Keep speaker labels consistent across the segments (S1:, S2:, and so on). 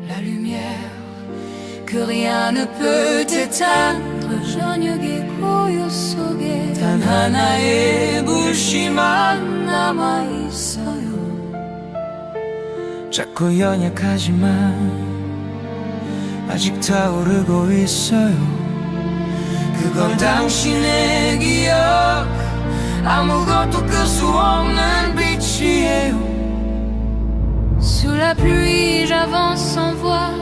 S1: la lumière que rien ne peut éteindre. Jonyugi koyosoge tanhanae bushima 남아있어요.
S2: 자꾸 연약하지만 아직 타오르고 있어요.
S1: 그건 당신의 기억, 아무것도 끌 수 없는 빛이에요. Sous la pluie j'avance sans voir,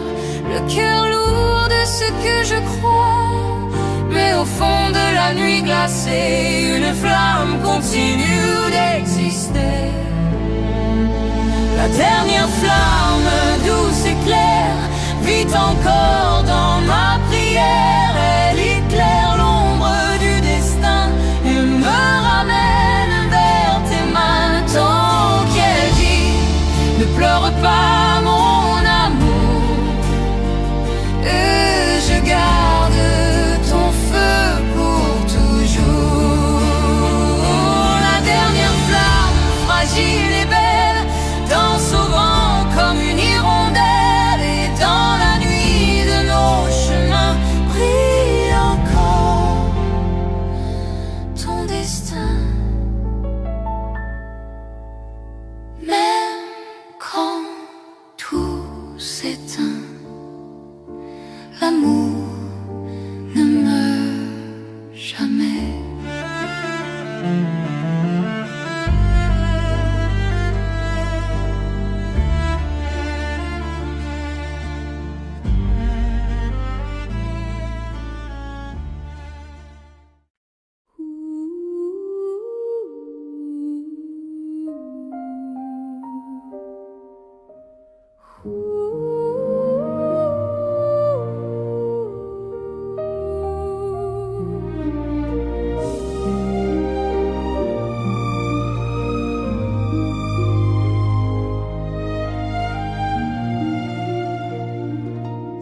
S1: le cœur lourd de ce que je crois. Mais au fond de la nuit glacée, une flamme continue d'exister. La dernière flamme douce et claire vit encore dans ma prière. Elle éclaire l'ombre du destin et me ramène vers tes mains. Tant qu'elle dit, ne pleure pas mon amour, et je garde ton feu pour toujours. La dernière flamme fragile et belle danse au vent comme une hirondelle, et dans la nuit de nos chemins brille encore ton destin. Même quand tout s'éteint, l'amour ne meurt jamais.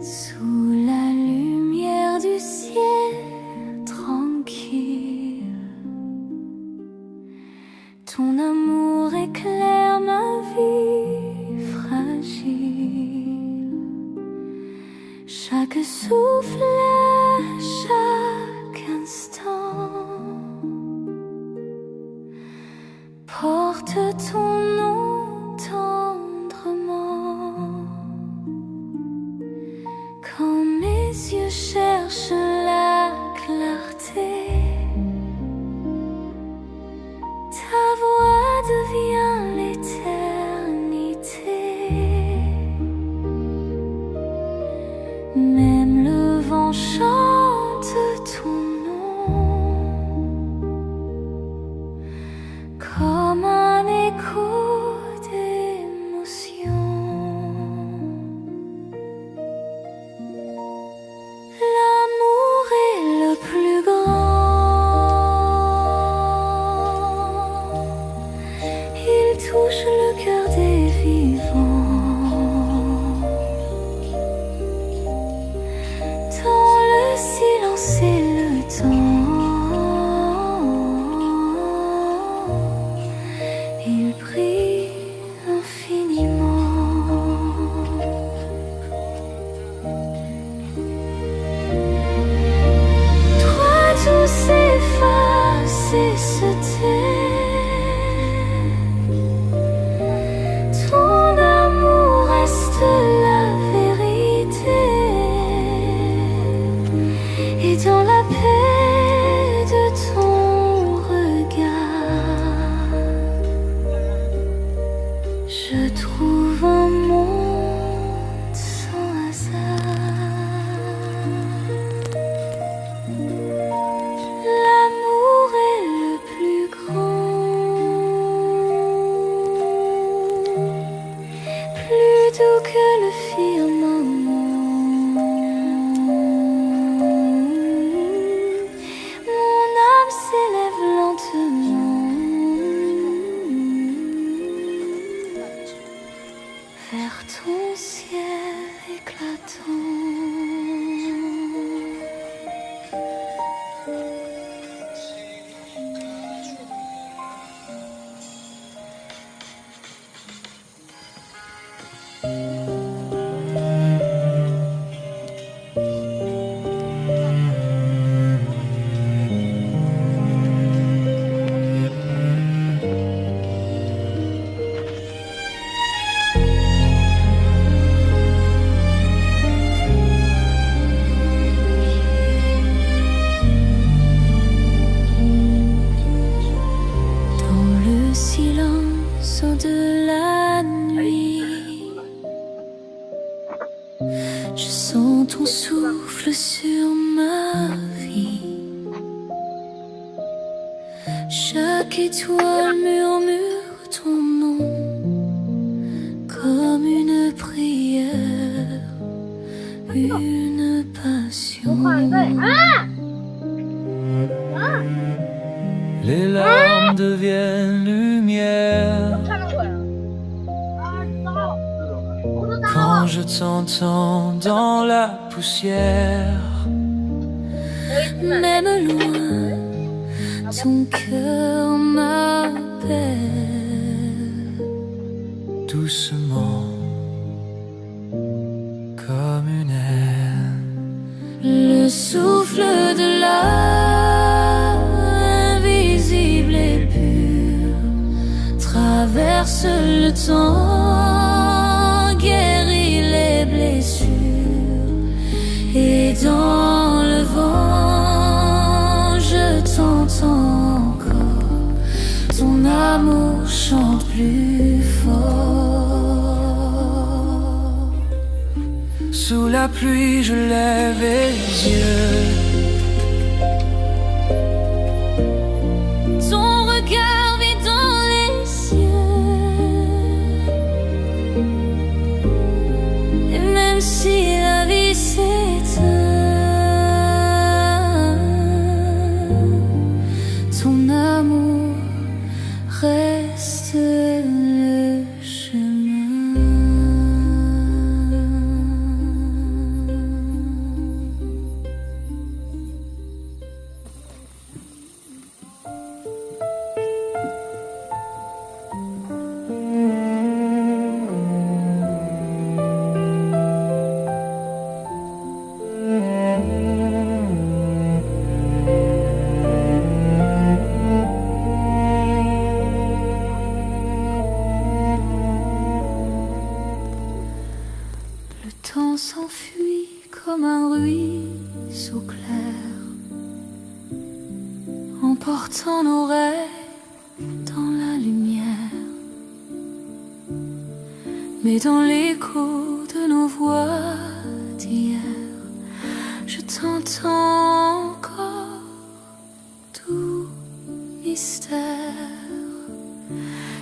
S1: Sous la lumière du ciel tranquille, ton amour éclaire ma vie fragile. Chaque souffle, chaque instant porte ton nom tendrement. Quand mes yeux cherchent la clarté, ta voix devient l'éternité. Même le vent chante ton nom comme un écho d'émotion. L'amour est le plus grand, il touche le cœur des vivants. Dans le silence et le temps, il brille infiniment. Toi tout s'efface et se tait, ton amour reste la vérité. Et dans la paix de ton regard, je trouve un monde sans hasard. L'amour est le plus grand, plus doux que le firmament. Mon âme s'élève lentement vers ton ciel éclatant. Je sens ton souffle sur ma vie. Chaque étoile murmure ton nom comme une prière, une passion.
S2: Les larmes deviennent lumière quand je t'entends dans la poussière.
S1: Même loin, ton cœur m'appelle
S2: Doucement, comme une haine.
S1: le souffle de l'invisible et pur traverse le temps, guérit les blessures, et dans le vent je t'entends encore, ton amour chante plus fort.
S2: Sous la pluie, je lève les yeux.
S1: Ton regard vit dans les cieux. Et même si la vie s'éteint, ton amour reste le chemin. Le temps s'enfuit comme un ruisseau clair, emportant nos rêves dans la lumière. Mais dans l'écho de nos voix d'hier, je t'entends encore, doux mystère.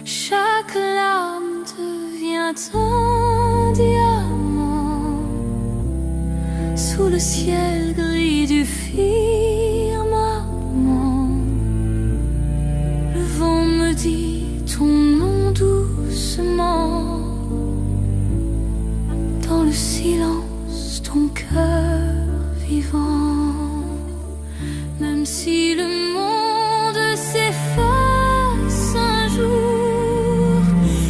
S1: Chaque larme devient un diamant sous le ciel gris du firmament. Le vent me dit ton nom doucement. Dans le silence, ton cœur vivant. Même si le monde s'efface un jour,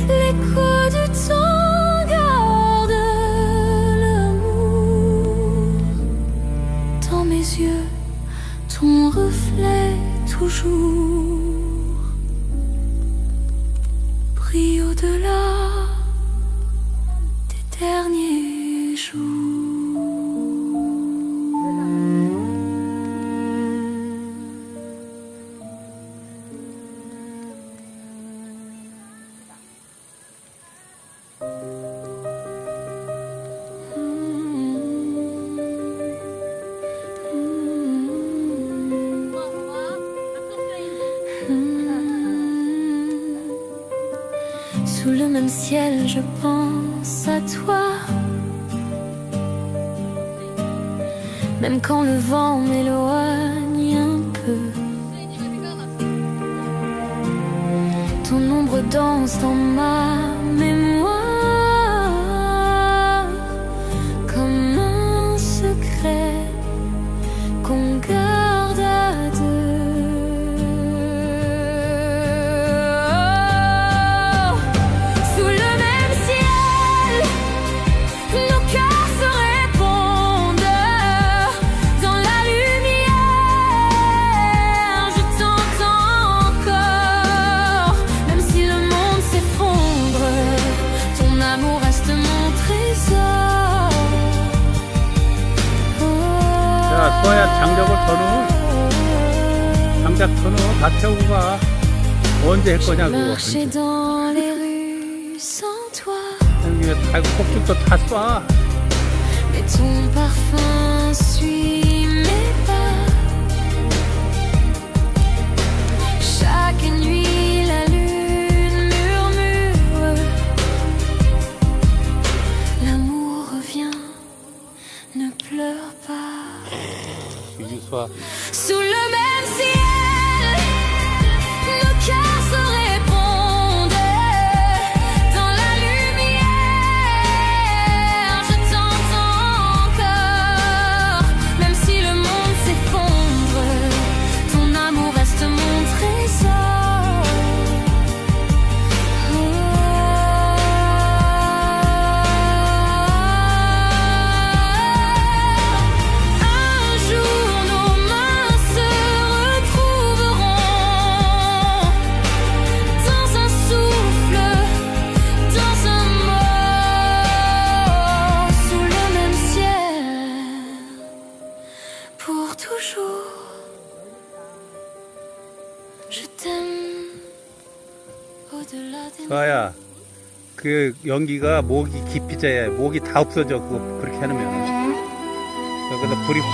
S1: l'écho du temps garde l'amour. Dans mes yeux, ton reflet toujours brille au-delà des derniers jours. Sous le même ciel, je pense à toi. Même quand le vent m'éloigne un peu, ton ombre danse dans ma mémoire comme un secret qu'on garde à deux. Sous le même ciel, nos cœurs se répondent. Dans la lumière, je t'entends encore. Même si le monde s'effondre, ton amour reste mon trésor.
S3: 야, 수아야, 장작을 더 넣어. 장작 더 넣어. 다 태우고 가. 언제 할 거냐고.
S1: Marcher dans les rues sans toi,
S3: 여기 꼭지도 다 쏴.
S1: et ton parfum suit mes pas. Chaque nuit la lune murmure, l'amour revient, ne pleure pas. Sous le même ciel, nos cœurs se répondent. Dans la lumière, je t'entends encore. Même si le monde s'effondre, ton amour reste mon trésor. Un jour nos mains se retrouveront dans un souffle, dans un mot, sous le même ciel, pour toujours. Je t'aime au-delà des
S3: 서아야, 그 연기가 목이 깊이 재 목이 다 없어져. 그거 그렇게 해놓으면. 그러다 불이 확.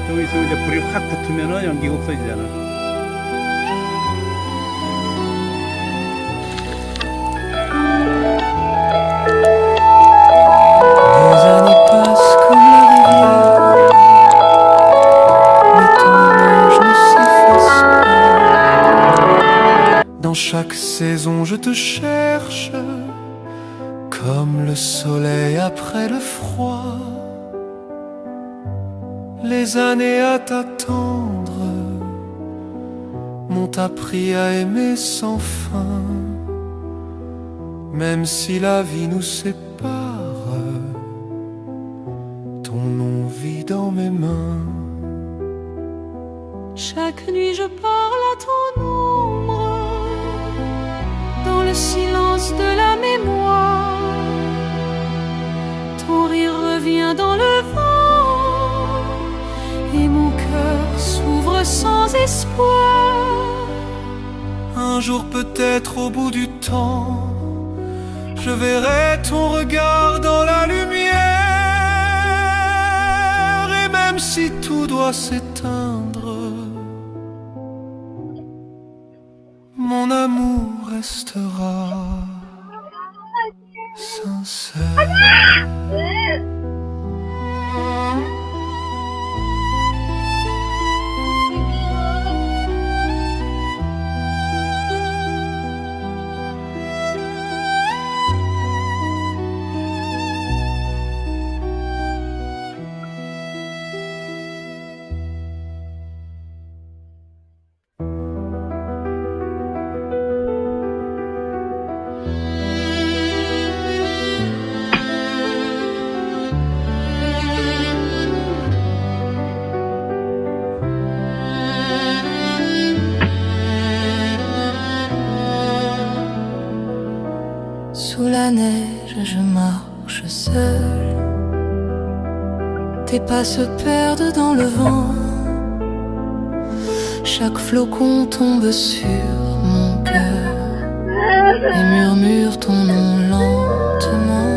S3: 좀 있으면 이제 불이 확 붙으면은 연기가 없어지잖아.
S2: Les années passent comme la rivière, mais ton image ne s'efface pas. Dans chaque saison je te cherche, comme le soleil après le froid. Les années à t'attendre m'ont appris à aimer sans fin. Même si la vie nous sépare, ton nom vit dans mes mains.
S1: Chaque nuit je parle à ton ombre, dans le silence de la mémoire. Ton rire revient dans le vent, et mon cœur s'ouvre sans espoir.
S2: Un jour peut-être au bout du temps, je verrai ton regard dans la lumière. Et même si tout doit s'éteindre, mon amour restera sincère.
S1: Sous la neige, je marche seule. Tes pas se perdent dans le vent. Chaque flocon tombe sur mon cœur et murmure ton nom lentement.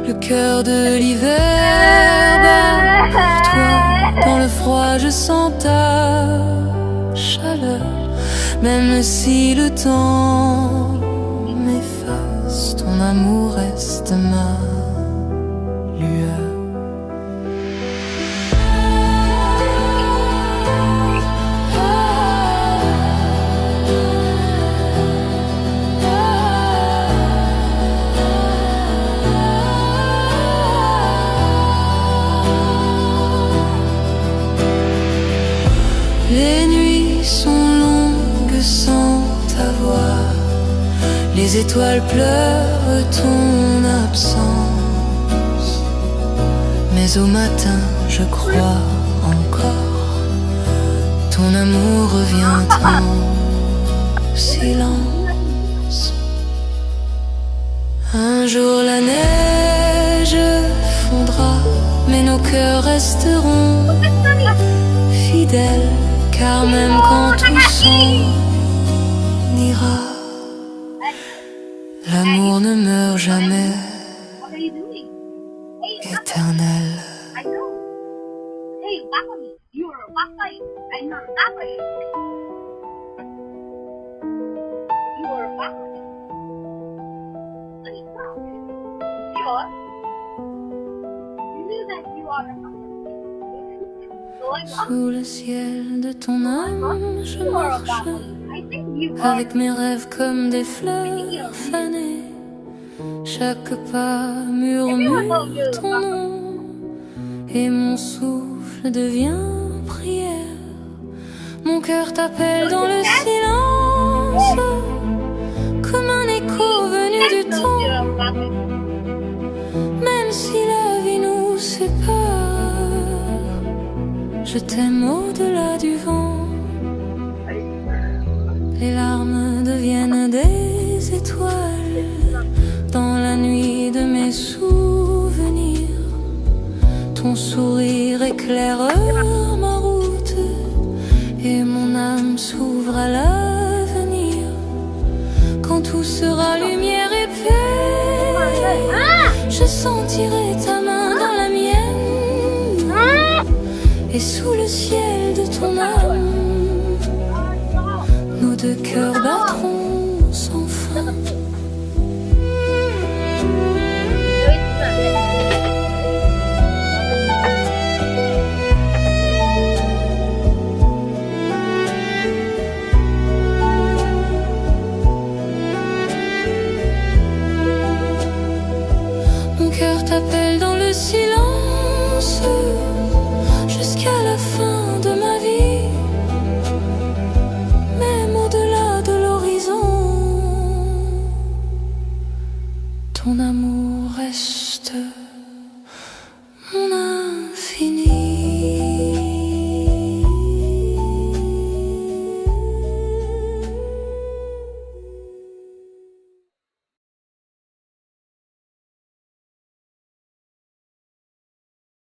S1: Le cœur de l'hiver bat pour toi. Dans le froid, je sens ta chaleur. Même si le temps m'efface, ton amour reste ma lueur. Les nuits sont longues sans ta voix. Les étoiles pleurent ton absence. Mais au matin, je crois encore. Ton amour revient en silence. Un jour la neige fondra, mais nos cœurs resteront fidèles. Car même quand tout s'en ira, L'amour ne meurt jamais,
S4: What are you doing? Hey,
S1: éternel.
S4: I know. Hey, back on me. You are a backbite. I'm not a backbite. You are a backbite. What is that? Sure. You knew that you are a backbite.
S1: Sous le ciel de ton âme, je
S4: You are a
S1: marche
S4: backbite. I think you are.
S1: avec mes rêves comme des fleurs fanées. Chaque pas murmure ton nom et mon souffle devient prière. Mon cœur t'appelle dans le silence comme un écho venu du
S4: I know
S1: temps.
S4: you're a backbite.
S1: Même si la vie nous sépare, je t'aime au-delà du vent. Les larmes deviennent des étoiles dans la nuit de mes souvenirs. Ton sourire éclaire ma route et mon âme s'ouvre à l'avenir. Quand tout sera lumière et paix, je sentirai ta main dans la mienne. Et sous le ciel de ton âme, nos deux cœurs battront sans fin.